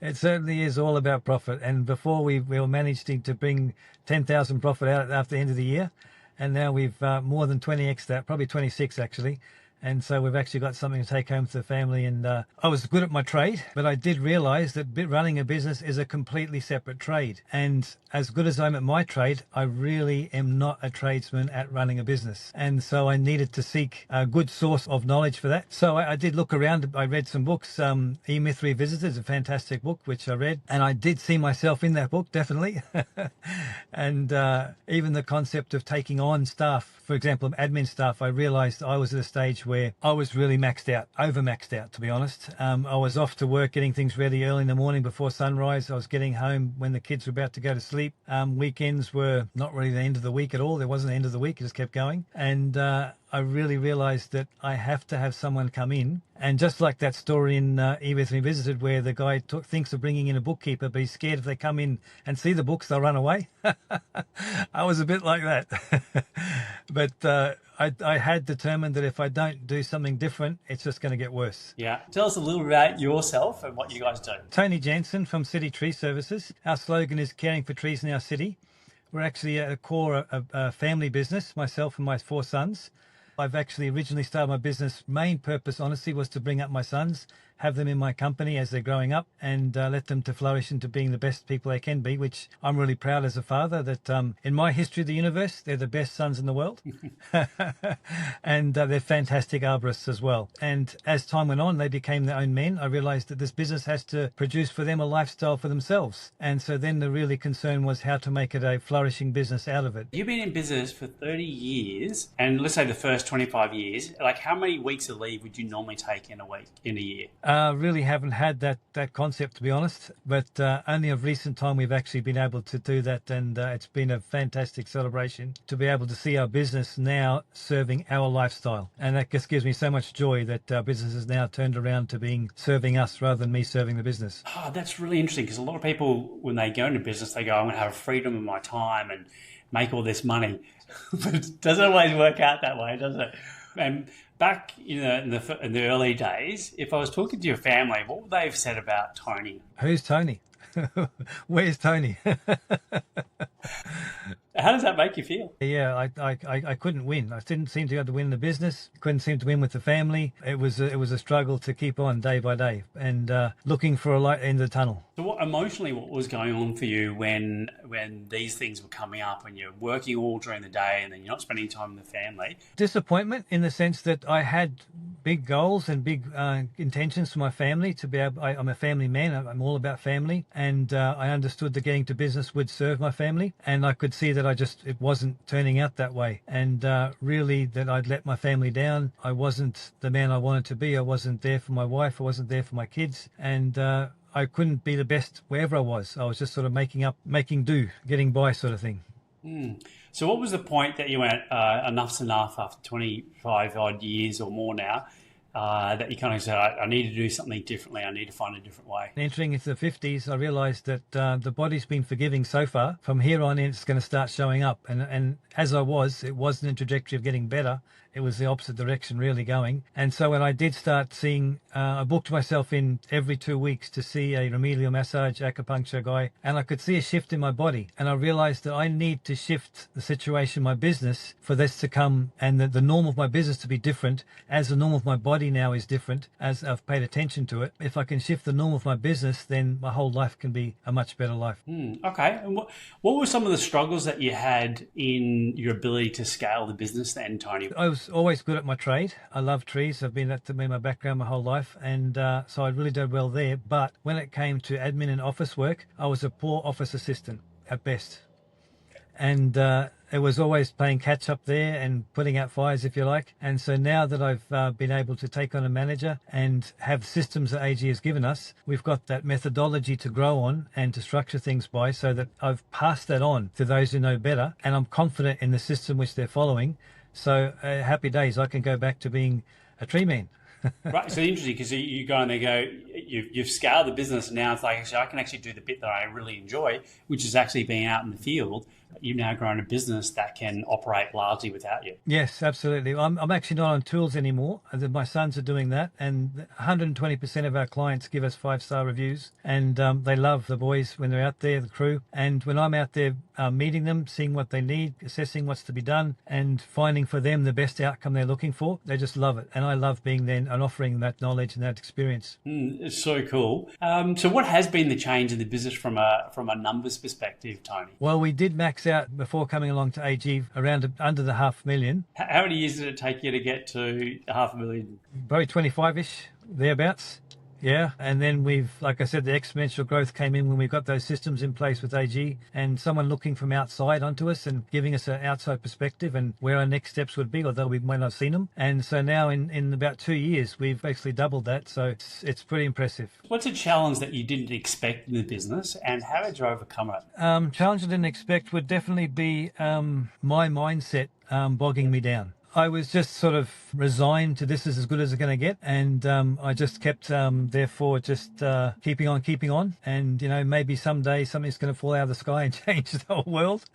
It certainly is all about profit. And before we were managing to bring 10,000 profit out after the end of the year. And now we've more than 20x that, probably 26 actually. And so we've actually got something to take home to the family. And I was good at my trade, but I did realize that running a business is a completely separate trade. And as good as I'm at my trade, I really am not a tradesman at running a business. And so I needed to seek a good source of knowledge for that. So I did look around. I read some books. E-Myth Revisited is a fantastic book, which I read. And I did see myself in that book, definitely. And even the concept of taking on staff, for example, admin staff, I realized I was at a stage where I was really maxed out, over maxed out, to be honest. I was off to work, getting things ready early in the morning before sunrise. I was getting home when the kids were about to go to sleep. Weekends were not really the end of the week at all. There wasn't the end of the week. It just kept going. And I really realized that I have to have someone come in. And just like that story in E-Myth Revisited where the guy thinks of bringing in a bookkeeper, but he's scared if they come in and see the books, they'll run away. I was a bit like that. But I had determined that if I don't do something different, it's just going to get worse. Yeah. Tell us a little about yourself and what you guys do. Tony Jansen from City Tree Services. Our slogan is caring for trees in our city. We're actually at a core a family business, myself and my 4 sons. I've actually originally started my business. Main purpose, honestly, was to bring up my sons, have them in my company as they're growing up, and let them to flourish into being the best people they can be, which I'm really proud as a father that in my history of the universe, they're the best sons in the world. And they're fantastic arborists as well. And as time went on, they became their own men. I realized that this business has to produce for them a lifestyle for themselves. And so then the really concern was how to make it a flourishing business out of it. You've been in business for 30 years, and let's say the first 25 years, like how many weeks of leave would you normally take in a week, in a year? Really haven't had that concept, to be honest, but only of recent time we've actually been able to do that, and it's been a fantastic celebration to be able to see our business now serving our lifestyle. And that just gives me so much joy that our business has now turned around to being serving us rather than me serving the business. Oh, that's really interesting, because a lot of people, when they go into business, they go, I'm going to have freedom of my time and make all this money. But it doesn't always work out that way, does it? And back in the early days, if I was talking to your family, what would they have said about Tony? Who's Tony? Where's Tony? How does that make you feel? Yeah, I couldn't win. I didn't seem to be able to win in the business. Couldn't seem to win with the family. It was a struggle to keep on day by day and looking for a light in the tunnel. So emotionally, what was going on for you when these things were coming up, when you're working all during the day and then you're not spending time with the family? Disappointment in the sense that I had big goals and big intentions for my family to be able. I'm a family man. I'm all about family, and I understood that getting to business would serve my family, and I could see that it wasn't turning out that way, and really that I'd let my family down. I wasn't the man I wanted to be. I wasn't there for my wife. I wasn't there for my kids, and I couldn't be the best wherever I was. I was just sort of making do, getting by sort of thing. So what was the point that you went, enough's enough after 25 odd years or more now, that you kind of said, I need to do something differently, I need to find a different way? Entering into the 50s, I realised that the body's been forgiving so far. From here on in, it's going to start showing up. And as it wasn't a trajectory of getting better. It was the opposite direction really going. And so when I did start seeing, I booked myself in every 2 weeks to see a remedial massage acupuncture guy, and I could see a shift in my body. And I realized that I need to shift the situation, my business, for this to come, and the norm of my business to be different, as the norm of my body now is different, as I've paid attention to it. If I can shift the norm of my business, then my whole life can be a much better life. Okay. And what were some of the struggles that you had in your ability to scale the business then, Tony? I was always good at my trade. I love trees. I've been that to be my background my whole life, and so I really did well there. But when it came to admin and office work, I was a poor office assistant at best, and it was always playing catch up there and putting out fires, if you like. And so now that I've been able to take on a manager and have systems that AG has given us, we've got that methodology to grow on and to structure things by, so that I've passed that on to those who know better, and I'm confident in the system which they're following. So happy days, I can go back to being a tree man. Right, so interesting because you go and they go, you've scaled the business and now it's like, actually, I can actually do the bit that I really enjoy, which is actually being out in the field. You've now grown a business that can operate largely without you. Yes, absolutely. I'm actually not on tools anymore. My sons are doing that, and 120% of our clients give us 5-star reviews, and they love the boys when they're out there, the crew. And when I'm out there meeting them, seeing what they need, assessing what's to be done, and finding for them the best outcome they're looking for, they just love it. And I love being there and offering that knowledge and that experience. It's so cool. So what has been the change in the business from a numbers perspective, Tony? Well, we did max out before coming along to AG around under the 500,000. How many years did it take you to get to 500,000? Probably 25-ish, thereabouts. Yeah, and then like I said, the exponential growth came in when we got those systems in place with AG and someone looking from outside onto us and giving us an outside perspective and where our next steps would be, although we might not have seen them. And so now in about 2 years, we've basically doubled that. So it's pretty impressive. What's a challenge that you didn't expect in the business and how did you overcome it? Challenge I didn't expect would definitely be my mindset bogging me down. I was just sort of resigned to this is as good as it's going to get. And I just kept, therefore, just keeping on. And, maybe someday something's going to fall out of the sky and change the whole world.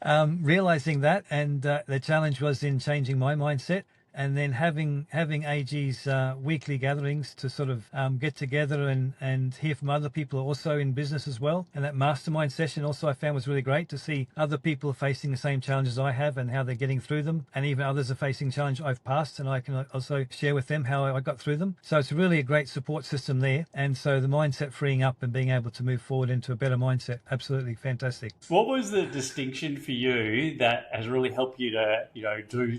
Realizing that. And the challenge was in changing my mindset. And then having AG's weekly gatherings to sort of get together and hear from other people also in business as well. And that mastermind session also I found was really great to see other people facing the same challenges I have and how they're getting through them. And even others are facing challenges I've passed and I can also share with them how I got through them. So it's really a great support system there. And so the mindset freeing up and being able to move forward into a better mindset, absolutely fantastic. What was the distinction for you that has really helped you to, do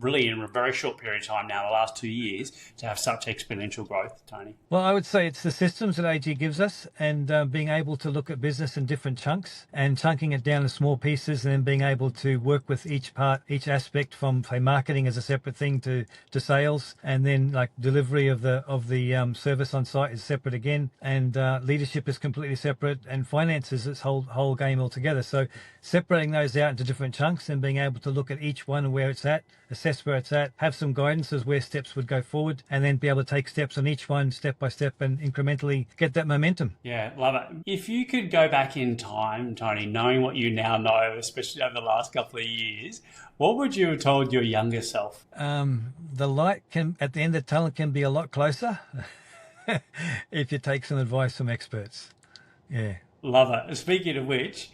really in a very short period of time now, the last 2 years, to have such exponential growth, Tony? Well, I would say it's the systems that AG gives us and being able to look at business in different chunks and chunking it down to small pieces and then being able to work with each part, each aspect from, say, marketing as a separate thing to sales and then like delivery of the service on site is separate again and leadership is completely separate and finances is whole game altogether. So separating those out into different chunks and being able to look at each one and where it's at, assess where it's at, have some guidance as where steps would go forward, and then be able to take steps on each one step by step and incrementally get that momentum. Yeah, love it. If you could go back in time, Tony, knowing what you now know, especially over the last couple of years, what would you have told your younger self? The light at the end of the tunnel can be a lot closer if you take some advice from experts. Yeah. Love it. Speaking of which,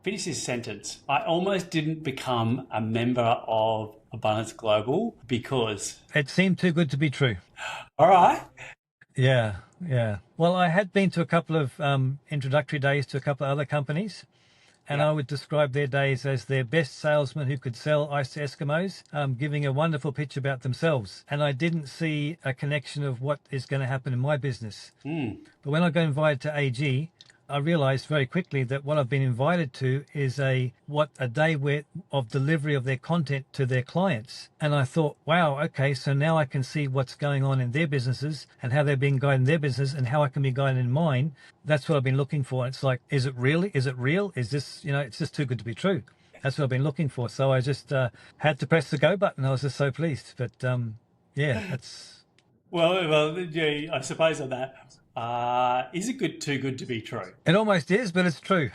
finish this sentence. I almost didn't become a member of Abundance Global because it seemed too good to be true. All right. Yeah. Well, I had been to a couple of introductory days to a couple of other companies, and I would describe their days as their best salesman who could sell ice to Eskimos, giving a wonderful pitch about themselves. And I didn't see a connection of what is going to happen in my business. But when I got invited to AG, I realized very quickly that what I've been invited to is a day of delivery of their content to their clients. And I thought, wow, okay, so now I can see what's going on in their businesses and how they're being guided in their business and how I can be guided in mine. That's what I've been looking for. It's like, is it really? Is it real? Is this, it's just too good to be true. That's what I've been looking for. So I just had to press the go button. I was just so pleased. But yeah, that's... Well, yeah, I suppose on that. Is it too good to be true? It almost is, but it's true.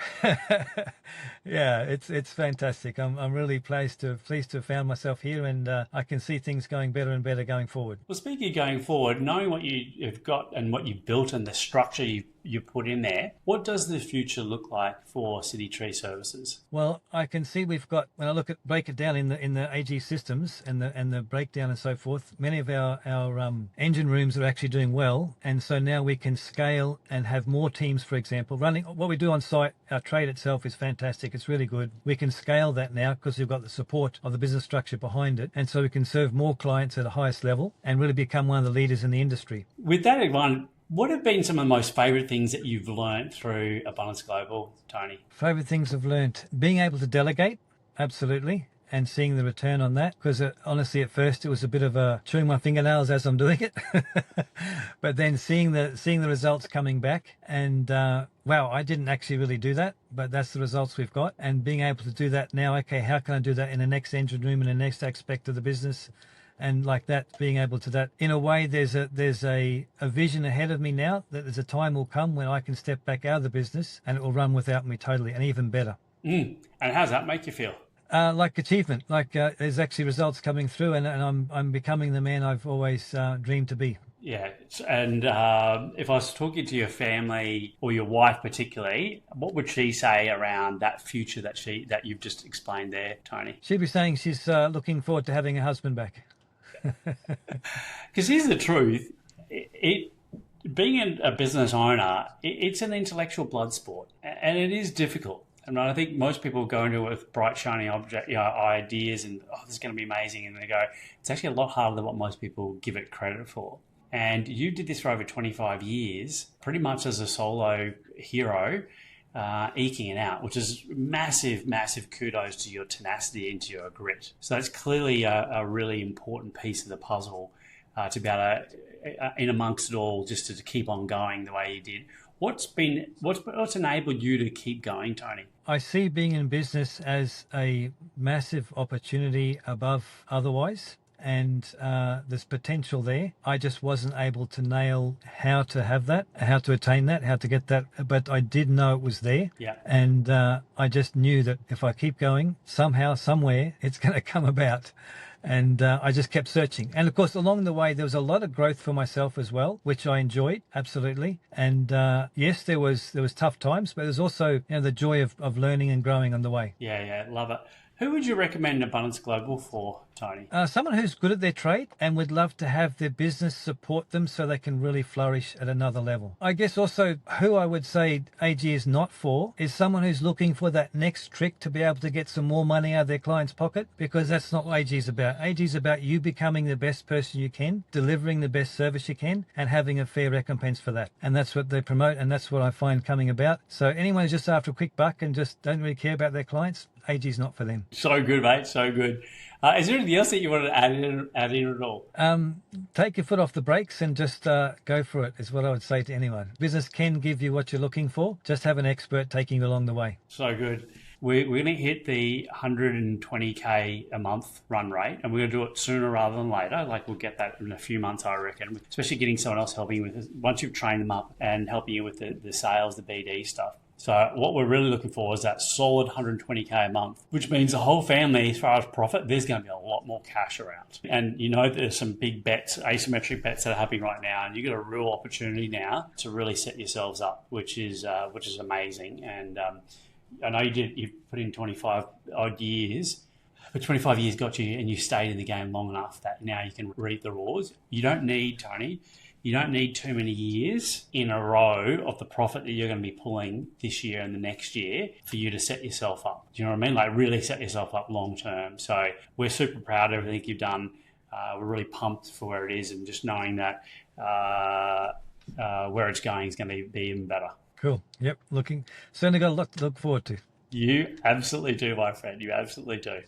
Yeah, it's fantastic. I'm really pleased to have found myself here, and I can see things going better and better going forward. Well, speaking of going forward, knowing what you've got and what you've built and the structure you put in there, what does the future look like for City Tree Services? Well, I can see we've got, when I break it down in the AG systems and the breakdown and so forth, many of our engine rooms are actually doing well, and so now we can scale and have more teams, for example, running what we do on site. Our trade itself is fantastic. It's really good. We can scale that now because we've got the support of the business structure behind it, and so we can serve more clients at the highest level and really become one of the leaders in the industry. With that in mind, what have been some of the most favourite things that you've learned through Abundance Global, Tony? Favourite things I've learned? Being able to delegate, absolutely, and seeing the return on that. Because honestly, at first, it was a bit of chewing my fingernails as I'm doing it. But then seeing the results coming back and, wow, I didn't actually really do that, but that's the results we've got. And being able to do that now, okay, how can I do that in the next engine room, in the next aspect of the business? and like that, being able to that in a way, there's a vision ahead of me now that there's a time will come when I can step back out of the business and it will run without me totally, and even better. And how does that make you feel? Like achievement, like there's actually results coming through, and I'm becoming the man I've always dreamed to be. Yeah, and if I was talking to your family or your wife particularly, what would she say around that future that you've just explained there, Tony? She'd be saying she's looking forward to having her husband back. Because here's the truth: being a business owner, it's an intellectual blood sport, and it is difficult. And I think most people go into it with bright, shiny ideas and, oh, this is going to be amazing. And they go, it's actually a lot harder than what most people give it credit for. And you did this for over 25 years, pretty much as a solo hero, eking it out, which is massive, massive kudos to your tenacity and to your grit. So that's clearly a really important piece of the puzzle to be able to, in amongst it all, just to keep on going the way you did. What's enabled you to keep going, Tony? I see being in business as a massive opportunity above otherwise, and there's potential there. I just wasn't able to nail how to have that, how to attain that, how to get that, but I did know it was there. Yeah. And I just knew that if I keep going, somehow, somewhere, it's going to come about. And I just kept searching. And of course, along the way, there was a lot of growth for myself as well, which I enjoyed, absolutely. And yes, there was tough times, but there's also the joy of learning and growing on the way. Yeah, love it. Who would you recommend Abundance Global for, Tony? Someone who's good at their trade and would love to have their business support them so they can really flourish at another level. I guess also who I would say AG is not for is someone who's looking for that next trick to be able to get some more money out of their client's pocket, because that's not what AG is about. AG is about you becoming the best person you can, delivering the best service you can, and having a fair recompense for that. And that's what they promote, and that's what I find coming about. So anyone who's just after a quick buck and just don't really care about their clients, AG is not for them. So good, mate. So good. Is there anything else that you want to add in at all? Take your foot off the brakes and just go for it is what I would say to anyone. Business can give you what you're looking for. Just have an expert taking you along the way. So good. We're going to hit the 120K a month run rate, and we're going to do it sooner rather than later. Like, we'll get that in a few months, I reckon, especially getting someone else helping you with it once you've trained them up and helping you with the sales, the BD stuff. So what we're really looking for is that solid 120K a month, which means the whole family, as far as profit, there's going to be a lot more cash around. And there's some big bets, asymmetric bets that are happening right now, and you've got a real opportunity now to really set yourselves up, which is amazing. And I know you've put in 25 odd years, but 25 years got you, and you stayed in the game long enough that now you can reap the rewards. You don't need too many years in a row of the profit that you're going to be pulling this year and the next year for you to set yourself up. Do you know what I mean? Like, really set yourself up long term. So we're super proud of everything you've done. We're really pumped for where it is, and just knowing that where it's going is going to be even better. Cool. Yep. Certainly got a lot to look forward to. You absolutely do, my friend. You absolutely do.